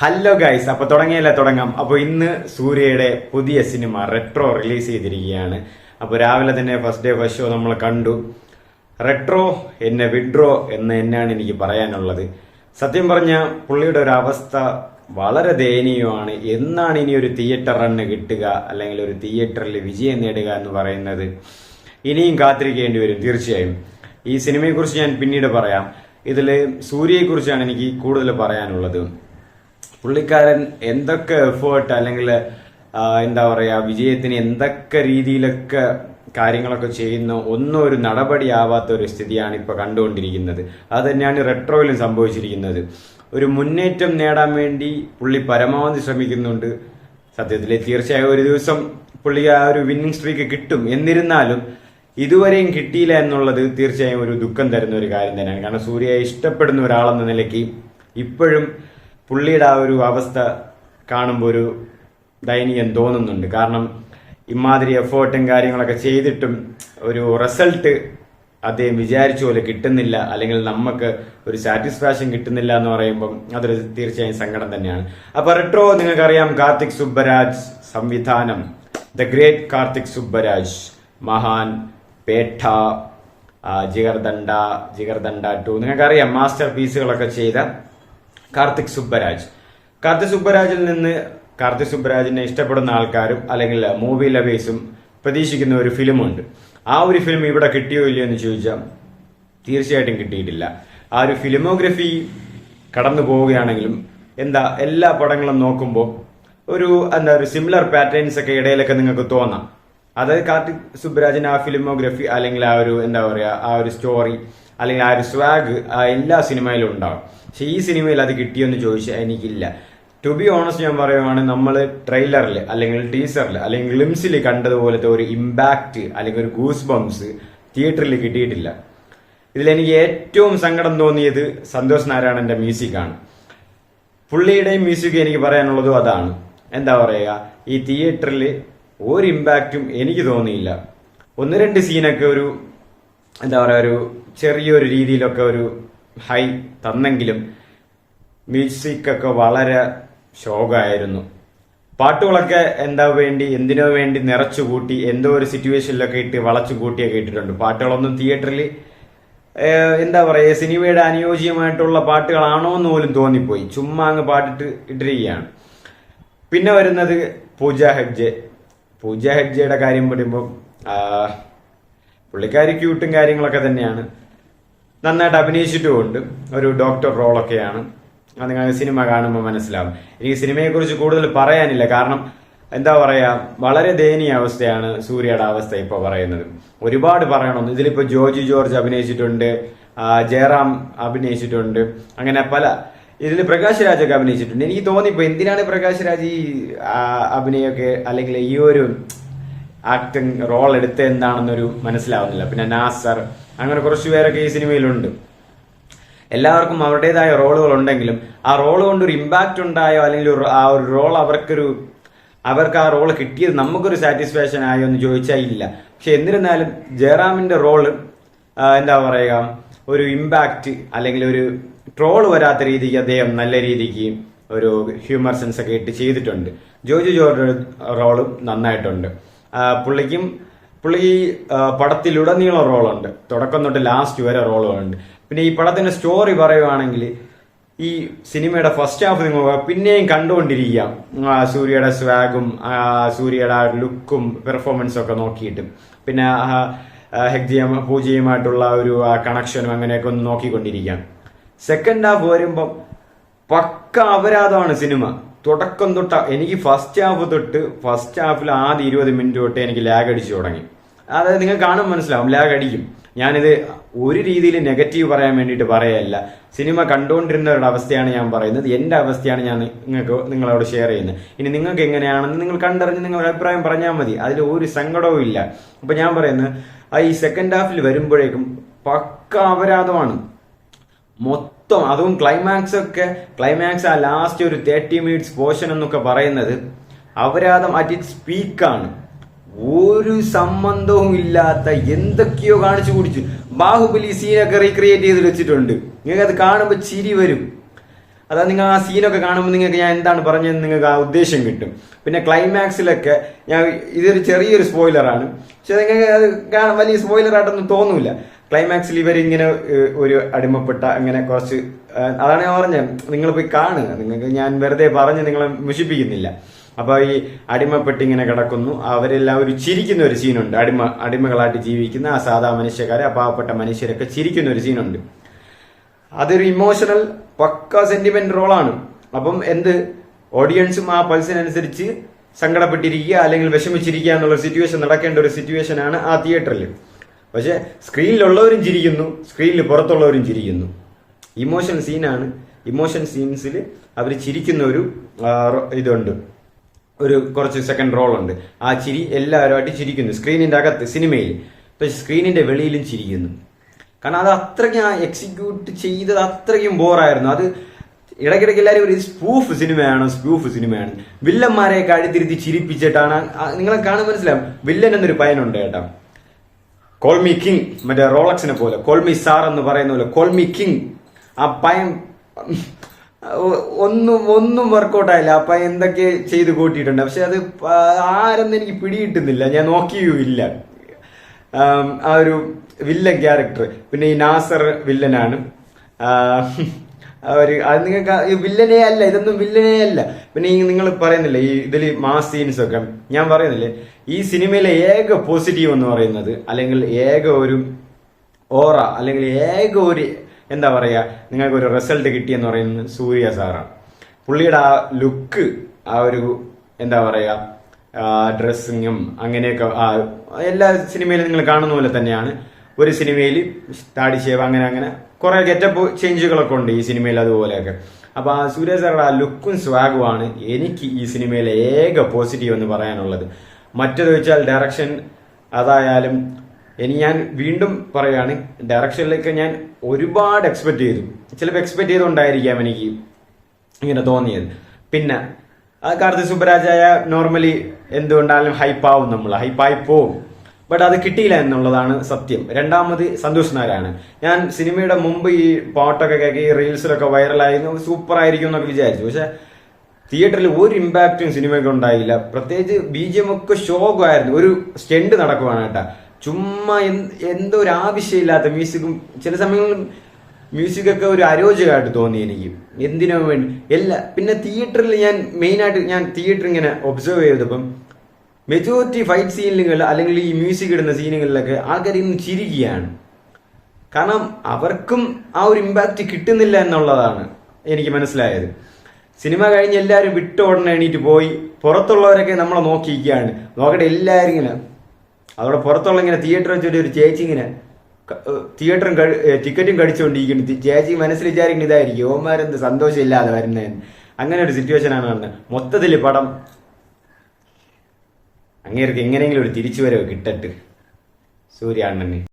Hello guys, അപ്പൊ തുടങ്ങാം. അപ്പൊ ഇന്ന് സൂര്യയുടെ പുതിയ സിനിമ റെട്രോ റിലീസ് ചെയ്തിരിക്കുകയാണ്. അപ്പൊ രാവിലെ തന്നെ ഫസ്റ്റ് ഡേ ഫസ്റ്റ് ഷോ നമ്മൾ കണ്ടു. റെട്രോ എന്നെ വിഡ്രോ എന്ന് തന്നെയാണ് എനിക്ക് പറയാനുള്ളത്. സത്യം പറഞ്ഞ പുള്ളിയുടെ ഒരു അവസ്ഥ വളരെ ദയനീയമാണ്. എന്നാണ് ഇനി ഒരു തിയേറ്റർ റണ്ണ് കിട്ടുക, അല്ലെങ്കിൽ ഒരു തിയേറ്ററിൽ വിജയം നേടുക എന്ന് പറയുന്നത് ഇനിയും കാത്തിരിക്കേണ്ടി വരും തീർച്ചയായും. ഈ സിനിമയെ കുറിച്ച് ഞാൻ പിന്നീട് പറയാം. ഇതില് സൂര്യയെ കുറിച്ചാണ് എനിക്ക് കൂടുതൽ പറയാനുള്ളത്. പുള്ളിക്കാരൻ എന്തൊക്കെ എഫേർട്ട് അല്ലെങ്കിൽ എന്താ പറയാ വിജയത്തിന് എന്തൊക്കെ രീതിയിലൊക്കെ കാര്യങ്ങളൊക്കെ ചെയ്യുന്നു, ഒന്നും ഒരു നടപടിയാവാത്ത ഒരു സ്ഥിതിയാണ് ഇപ്പൊ കണ്ടുകൊണ്ടിരിക്കുന്നത്. അത് തന്നെയാണ് റെട്രോയിലും സംഭവിച്ചിരിക്കുന്നത്. ഒരു മുന്നേറ്റം നേടാൻ വേണ്ടി പുള്ളി പരമാവധി ശ്രമിക്കുന്നുണ്ട്. സത്യത്തിൽ തീർച്ചയായും ഒരു ദിവസം പുള്ളി ആ ഒരു വിന്നിംഗ് സ്ട്രീക്ക് കിട്ടും. എന്നിരുന്നാലും ഇതുവരെയും കിട്ടിയില്ല എന്നുള്ളത് തീർച്ചയായും ഒരു ദുഃഖം തരുന്ന ഒരു കാര്യം തന്നെയാണ്. കാരണം സൂര്യയെ ഇഷ്ടപ്പെടുന്ന ഒരാളെന്ന നിലയ്ക്ക് ഇപ്പോഴും പുള്ളിയുടെ ആ ഒരു അവസ്ഥ കാണുമ്പോൾ ഒരു ദയനീയം തോന്നുന്നുണ്ട്. കാരണം ഇമാതിരി എഫേർട്ടും കാര്യങ്ങളൊക്കെ ചെയ്തിട്ടും ഒരു റിസൾട്ട് അദ്ദേഹം വിചാരിച്ച പോലെ കിട്ടുന്നില്ല, അല്ലെങ്കിൽ നമുക്ക് ഒരു സാറ്റിസ്ഫാക്ഷൻ കിട്ടുന്നില്ല എന്ന് പറയുമ്പോൾ അതൊരു തീർച്ചയായും സങ്കടം തന്നെയാണ്. അപ്പൊ റെട്രോ നിങ്ങൾക്കറിയാം, കാർത്തിക് സുബ്ബരാജ് സംവിധാനം, ദ ഗ്രേറ്റ് കാർത്തിക് സുബ്ബരാജ്, മഹാൻ, പേട്ട, ജിഗർദണ്ഡ 2 നിങ്ങൾക്കറിയാം, മാസ്റ്റർ പീസുകളൊക്കെ ചെയ്ത കാർത്തിക് സുബ്ബരാജിനെ ഇഷ്ടപ്പെടുന്ന ആൾക്കാരും അല്ലെങ്കിൽ മൂവി ലവേഴ്സും പ്രതീക്ഷിക്കുന്ന ഒരു ഫിലിമുണ്ട്. ആ ഒരു ഫിലിം ഇവിടെ കിട്ടിയോ ഇല്ലയോ എന്ന് ചോദിച്ചാൽ തീർച്ചയായിട്ടും കിട്ടിയിട്ടില്ല. ആ ഒരു ഫിലിമോഗ്രഫി കടന്നു പോവുകയാണെങ്കിലും എല്ലാ പടങ്ങളും നോക്കുമ്പോൾ ഒരു സിമിലർ പാറ്റേൺസ് ഒക്കെ ഇടയിലൊക്കെ നിങ്ങൾക്ക് തോന്നാം. അത് കാർത്തിക് സുബ്ബരാജിന്റെ ആ ഫിലിമോഗ്രഫി അല്ലെങ്കിൽ ആ ഒരു ആ ഒരു സ്റ്റോറി അല്ലെങ്കിൽ ആ ഒരു സ്വാഗ് എല്ലാ സിനിമയിലും ഉണ്ടാവും. പക്ഷെ ഈ സിനിമയിൽ അത് കിട്ടിയെന്ന് ചോദിച്ചാൽ എനിക്കില്ല. ടു ബി ഓണസ്റ്റ് ഞാൻ പറയുവാണ്, നമ്മൾ ട്രെയിലറിൽ അല്ലെങ്കിൽ ടീസറിൽ അല്ലെങ്കിൽ ഗ്ലിംസിൽ കണ്ടതുപോലത്തെ ഒരു ഇമ്പാക്ട് അല്ലെങ്കിൽ ഒരു ഗൂസ് ബംസ് തിയേറ്ററിൽ കിട്ടിയിട്ടില്ല. ഇതിലെനിക്ക് ഏറ്റവും സങ്കടം തോന്നിയത് സന്തോഷ് നാരായണന്റെ മ്യൂസിക്കാണ്. പുള്ളിയുടെയും മ്യൂസിക് എനിക്ക് പറയാനുള്ളതും അതാണ്. ഈ തിയേറ്ററിൽ ഒരു ഇമ്പാക്റ്റും എനിക്ക് തോന്നിയില്ല. 1-2 സീനൊക്കെ ഒരു ഒരു ചെറിയൊരു രീതിയിലൊക്കെ ഒരു ഹൈ തന്നെങ്കിലും മ്യൂസിക് ഒക്കെ വളരെ ശോകമായിരുന്നു. പാട്ടുകളൊക്കെ എന്തിനോ വേണ്ടി നിറച്ചുകൂട്ടി എന്തോ ഒരു സിറ്റുവേഷനിലൊക്കെ ഇട്ട് വളച്ചു കൂട്ടിയൊക്കെ ഇട്ടിട്ടുണ്ട്. പാട്ടുകളൊന്നും തിയേറ്ററിൽ സിനിമയുടെ അനുയോജ്യമായിട്ടുള്ള പാട്ടുകളാണോ എന്ന് പോലും തോന്നിപ്പോയി. ചുമ്മാ അങ്ങ് പാട്ടിട്ട് ഇട്ടിരിക്കുകയാണ്. പിന്നെ വരുന്നത് പൂജ ഹെഗ്ഡെയുടെ കാര്യം പറയുമ്പോൾ പുള്ളിക്കാരി ക്യൂട്ടും കാര്യങ്ങളൊക്കെ തന്നെയാണ്. നന്നായിട്ട് അഭിനയിച്ചിട്ടുമുണ്ട്. ഒരു ഡോക്ടർ റോളൊക്കെയാണ്. അത് നിങ്ങൾക്ക് സിനിമ കാണുമ്പോൾ മനസ്സിലാവും. എനിക്ക് സിനിമയെ കുറിച്ച് കൂടുതൽ പറയാനില്ല. കാരണം വളരെ ദയനീയ അവസ്ഥയാണ് സൂര്യയുടെ അവസ്ഥ ഇപ്പൊ പറയുന്നത്. ഒരുപാട് പറയണമെന്ന്. ഇതിലിപ്പോ ജോജി ജോർജ് അഭിനയിച്ചിട്ടുണ്ട്, ജയറാം അഭിനയിച്ചിട്ടുണ്ട്, അങ്ങനെ ഇതിൽ പ്രകാശ് രാജൊക്കെ അഭിനയിച്ചിട്ടുണ്ട്. എനിക്ക് തോന്നിപ്പോ എന്തിനാണ് പ്രകാശ് രാജ് ഈ അഭിനയൊക്കെ അല്ലെങ്കിൽ ഈ ഒരു ആക്ടിങ് റോൾ എടുത്ത് എന്താണെന്നൊരു മനസ്സിലാവുന്നില്ല. പിന്നെ നാസർ, അങ്ങനെ കുറച്ചു പേരൊക്കെ ഈ സിനിമയിലുണ്ട്. എല്ലാവർക്കും അവരുടേതായ റോളുകൾ ഉണ്ടെങ്കിലും ആ റോൾ കൊണ്ടൊരു ഇമ്പാക്ട് ഉണ്ടായോ അല്ലെങ്കിൽ ആ ഒരു റോൾ അവർക്ക് ആ റോൾ കിട്ടിയത് നമുക്കൊരു സാറ്റിസ്ഫാക്ഷൻ ആയോ എന്ന് ചോദിച്ചാൽ ഇല്ല. പക്ഷെ എന്നിരുന്നാലും ജയറാമിന്റെ റോള് ഒരു ഇമ്പാക്ട് അല്ലെങ്കിൽ ഒരു ട്രോള് വരാത്ത രീതിക്ക് അദ്ദേഹം നല്ല രീതിക്ക് ഒരു ഹ്യൂമർ സെൻസ് ഒക്കെ ഇട്ട് ചെയ്തിട്ടുണ്ട്. ജോജി ജോർജ് റോളും നന്നായിട്ടുണ്ട്. പുള്ളി പടത്തിലുടനീളം റോളുണ്ട്, തുടക്കം തൊട്ട് ലാസ്റ്റ് വരെ റോളുകളുണ്ട്. പിന്നെ ഈ പടത്തിന്റെ സ്റ്റോറി പറയുവാണെങ്കിൽ ഈ സിനിമയുടെ ഫസ്റ്റ് ഹാഫ് നിങ്ങൾ പിന്നെയും കണ്ടുകൊണ്ടിരിക്കാം. സൂര്യയുടെ സ്വാഗും സൂര്യയുടെ ലുക്കും പെർഫോമൻസും ഒക്കെ നോക്കിയിട്ട്, പിന്നെ പൂജയുമായിട്ടുള്ള ഒരു കണക്ഷനും അങ്ങനെയൊക്കെ ഒന്ന് നോക്കിക്കൊണ്ടിരിക്കാം. സെക്കൻഡ് ഹാഫ് വരുമ്പം പക്ക അപരാധമാണ് സിനിമ. തുടക്കം തൊട്ട എനിക്ക് ഫസ്റ്റ് ഹാഫിൽ ആദ്യ 20 മിനിറ്റ് തൊട്ട് എനിക്ക് ലാഗ് അടിച്ചു തുടങ്ങി. അതായത് നിങ്ങൾ കാണുമ്പോൾ മനസ്സിലാവും ലാഗ് അടിക്കും. ഞാനിത് ഒരു രീതിയിൽ നെഗറ്റീവ് പറയാൻ വേണ്ടിയിട്ട് പറയല്ല. സിനിമ കണ്ടുകൊണ്ടിരുന്നവരുടെ അവസ്ഥയാണ് ഞാൻ പറയുന്നത്. എന്റെ അവസ്ഥയാണ് ഞാൻ നിങ്ങളോട് ഷെയർ ചെയ്യുന്നത്. ഇനി നിങ്ങൾക്ക് എങ്ങനെയാണെന്ന് നിങ്ങൾ കണ്ടറിഞ്ഞ് നിങ്ങളുടെ അഭിപ്രായം പറഞ്ഞാൽ മതി. അതിൽ ഒരു സങ്കടവും ഇല്ല. അപ്പൊ ഞാൻ പറയുന്നത് ഈ സെക്കൻഡ് ഹാഫിൽ വരുമ്പോഴേക്കും പക്ക അപരാധമാണ് മൊത്തം. അതും ക്ലൈമാക്സ് ആ ലാസ്റ്റ് ഒരു 30 മിനിറ്റ്സ് പോർഷൻ എന്നൊക്കെ പറയുന്നത് അപരാധം അറ്റ് ഇറ്റ്സ് പീക്കാണ്. ഒരു സംബന്ധവും ഇല്ലാത്ത എന്തൊക്കെയോ കാണിച്ചു കുടിച്ചു. ബാഹുബലി സീനൊക്കെ റീക്രിയേറ്റ് ചെയ്ത് വെച്ചിട്ടുണ്ട്. നിങ്ങൾക്ക് അത് കാണുമ്പോൾ ചിരി വരും. അതാ നിങ്ങൾ ആ സീനൊക്കെ കാണുമ്പോൾ നിങ്ങൾക്ക് ഞാൻ എന്താണ് പറഞ്ഞതെന്ന് നിങ്ങൾക്ക് ആ ഉദ്ദേശം കിട്ടും. പിന്നെ ക്ലൈമാക്സിലൊക്കെ ഞാൻ ഇതൊരു ചെറിയൊരു സ്പോയിലറാണ്, പക്ഷെ നിങ്ങൾക്ക് അത് വലിയ സ്പോയിലറായിട്ടൊന്നും തോന്നൂല. ക്ലൈമാക്സിൽ ഇവരിങ്ങനെ ഒരു അടിമപ്പെട്ട അങ്ങനെ കുറച്ച്, അതാണ് ഞാൻ പറഞ്ഞത്, നിങ്ങൾ പോയി കാണുക. നിങ്ങൾക്ക് ഞാൻ വെറുതെ പറഞ്ഞ് നിങ്ങളെ മുഷിപ്പിക്കുന്നില്ല. അപ്പൊ ഈ അടിമപ്പെട്ട് ഇങ്ങനെ കിടക്കുന്നു, അവരെല്ലാവരും ചിരിക്കുന്ന ഒരു സീനുണ്ട്. അടിമകളായിട്ട് ജീവിക്കുന്ന ആ സാധാ മനുഷ്യക്കാരെ, ആ പാവപ്പെട്ട മനുഷ്യരൊക്കെ ചിരിക്കുന്ന ഒരു സീനുണ്ട്. അതൊരു ഇമോഷണൽ പക്ക സെന്റിമെന്റ് റോളാണ്. അപ്പം ഓഡിയൻസും ആ പൾസിനനുസരിച്ച് സങ്കടപ്പെട്ടിരിക്കുക അല്ലെങ്കിൽ വിഷമിച്ചിരിക്കുക എന്നുള്ള സിറ്റുവേഷൻ നടക്കേണ്ട ഒരു സിറ്റുവേഷനാണ് ആ തിയേറ്ററിൽ. പക്ഷെ സ്ക്രീനിലുള്ളവരും ചിരിക്കുന്നു, സ്ക്രീനിൽ പുറത്തുള്ളവരും ചിരിക്കുന്നു. ഇമോഷണൽ സീനാണ്. ഇമോഷൻ സീൻസിൽ അവർ ചിരിക്കുന്ന ഒരു ഇതുണ്ട്, ഒരു കുറച്ച് സെക്കൻഡ് റോൾ ഉണ്ട്. ആ ചിരി എല്ലാവരുമായിട്ട് ചിരിക്കുന്നു സ്ക്രീനിന്റെ അകത്ത് സിനിമയിൽ. പക്ഷെ സ്ക്രീനിന്റെ വെളിയിലും ചിരിക്കുന്നു. കാരണം അത് അത്രയ്ക്ക് എക്സിക്യൂട്ട് ചെയ്തത് അത്രയ്ക്കും ബോറായിരുന്നു. അത് ഇടയ്ക്കിടയ്ക്ക് എല്ലാവരും ഒരു സ്പൂഫ് സിനിമയാണ്. വില്ലന്മാരെയൊക്കെ അടിത്തിരുത്തി ചിരിപ്പിച്ചിട്ടാണ്. നിങ്ങളെ കാണാൻ മനസ്സിലാവും വില്ലൻ എന്നൊരു പയ്യനുണ്ട് കേട്ടോ, കോൾമി കിങ്, മറ്റേ റോളക്സിനെ പോലെ കോൾമി സാർ എന്ന് പറയുന്ന പോലെ കോൾമി കിങ്. ആ പയ്യൻ ഒന്നും വർക്കൗട്ട് ആയില്ല. ആ പയ്യൻ എന്തൊക്കെ ചെയ്ത് കൂട്ടിയിട്ടുണ്ട്, പക്ഷെ അത് ആരെന്ന് എനിക്ക് പിടികിട്ടുന്നില്ല, ഞാൻ നോക്കിയുമില്ല. ആ ഒരു വില്ലൻ ക്യാരക്ടർ. പിന്നെ ഈ നാസർ വില്ലനാണ്. അത് നിങ്ങൾക്ക് വില്ലനേ അല്ല, ഇതൊന്നും വില്ലനേ അല്ല. പിന്നെ ഈ നിങ്ങൾ പറയുന്നില്ല ഈ ഇതിൽ മാസ് സീൻസ് ഒക്കെ, ഞാൻ പറയുന്നില്ലേ ഈ സിനിമയിലെ ഏക പോസിറ്റീവ് എന്ന് പറയുന്നത്, അല്ലെങ്കിൽ ഏക ഒരു ഓറ, അല്ലെങ്കിൽ ഏക ഒരു എന്താ പറയാ നിങ്ങൾക്ക് ഒരു റിസൾട്ട് കിട്ടിയെന്ന് പറയുന്നത് സൂര്യ സാറാണ്. പുള്ളിയുടെ ആ ലുക്ക്, ആ ഒരു എന്താ പറയാ ഡ്രസ്സിങ്ങും അങ്ങനെയൊക്കെ എല്ലാ സിനിമയിലും നിങ്ങൾ കാണുന്ന പോലെ തന്നെയാണ്. ഒരു സിനിമയിൽ താടി ഷേവ് അങ്ങനെ കുറെ ഗെറ്റപ്പ് ചേഞ്ചുകളൊക്കെ ഉണ്ട് ഈ സിനിമയിൽ അതുപോലെയൊക്കെ. അപ്പൊ ആ സൂര്യ സാറുടെ ആ ലുക്കും സ്വാഗുമാണ് എനിക്ക് ഈ സിനിമയിലെ ഏക പോസിറ്റീവ് എന്ന് പറയാനുള്ളത്. മറ്റേത് വെച്ചാൽ ഡയറക്ഷൻ, അതായാലും ഞാൻ വീണ്ടും പറയാണ്, ഡയറക്ഷനിലേക്ക് ഞാൻ ഒരുപാട് എക്സ്പെക്ട് ചെയ്തു. ചിലപ്പോൾ എക്സ്പെക്ട് ചെയ്തുകൊണ്ടായിരിക്കാം എനിക്ക് ഇങ്ങനെ തോന്നിയത്. പിന്നെ കാർത്തി സുബ്ബരാജായ നോർമലി എന്തുകൊണ്ടാലും ഹൈപ്പായി പോവും. ബട്ട് അത് കിട്ടിയില്ല എന്നുള്ളതാണ് സത്യം. രണ്ടാമത് സന്തോഷ് നാരായണ. ഞാൻ സിനിമയുടെ മുമ്പ് ഈ പാട്ടൊക്കെ കേൾക്കി റീൽസിലൊക്കെ വൈറലായിരുന്നു, സൂപ്പർ ആയിരിക്കും എന്നൊക്കെ വിചാരിച്ചു. പക്ഷെ തിയേറ്ററിൽ ഒരു ഇമ്പാക്റ്റും സിനിമയ്ക്ക് ഉണ്ടായില്ല. പ്രത്യേകിച്ച് BGM ഒക്കെ ശോകമായിരുന്നു. ഒരു സ്റ്റെൻഡ് നടക്കുവാണ് കേട്ടാ, ചുമ്മാ എന്തോ ഒരു ആവശ്യമില്ലാത്ത മ്യൂസിക്കും, ചില സമയങ്ങളിൽ മ്യൂസിക്കൊക്കെ ഒരു അരോചകമായിട്ട് തോന്നി എനിക്ക്. എന്തിനോ വേണ്ടി പിന്നെ തിയേറ്ററിൽ ഞാൻ തിയേറ്റർ ഇങ്ങനെ ഒബ്സർവ് ചെയ്തപ്പം മെജോറിറ്റി ഫൈറ്റ് സീനുകൾ അല്ലെങ്കിൽ ഈ മ്യൂസിക് ഇടുന്ന സീനുകളിലൊക്കെ ആൾക്കാർ ഇന്ന് ചിരിക്കുകയാണ്. കാരണം അവർക്കും ആ ഒരു ഇമ്പാക്റ്റ് കിട്ടുന്നില്ല എന്നുള്ളതാണ് എനിക്ക് മനസ്സിലായത്. സിനിമ കഴിഞ്ഞ് എല്ലാവരും വിട്ടോടനെ എണീറ്റ് പോയി, പുറത്തുള്ളവരൊക്കെ നമ്മളെ നോക്കിയിരിക്കുകയാണ്. നോക്കട്ടെ എല്ലാവരും ഇങ്ങനെ, അതോടെ പുറത്തുള്ള ഇങ്ങനെ തിയേറ്റർ വെച്ചിട്ട് ഒരു ചേച്ചി ഇങ്ങനെ ടിക്കറ്റും കടിച്ചുകൊണ്ടിരിക്കുന്നു. ചേച്ചി മനസ്സിൽ വിചാരിക്കുന്ന ഇതായിരിക്കും, ഓന്മാരെന്ത് സന്തോഷമില്ലാതെ വരുന്നതെന്ന്. അങ്ങനെ ഒരു സിറ്റുവേഷനാണ് കാണുന്നത്. മൊത്തത്തിൽ പടം അങ്ങേർക്ക് എങ്ങനെയെങ്കിലും ഒരു തിരിച്ചുവരവ് കിട്ടട്ട് സൂര്യ അണ്ണന്.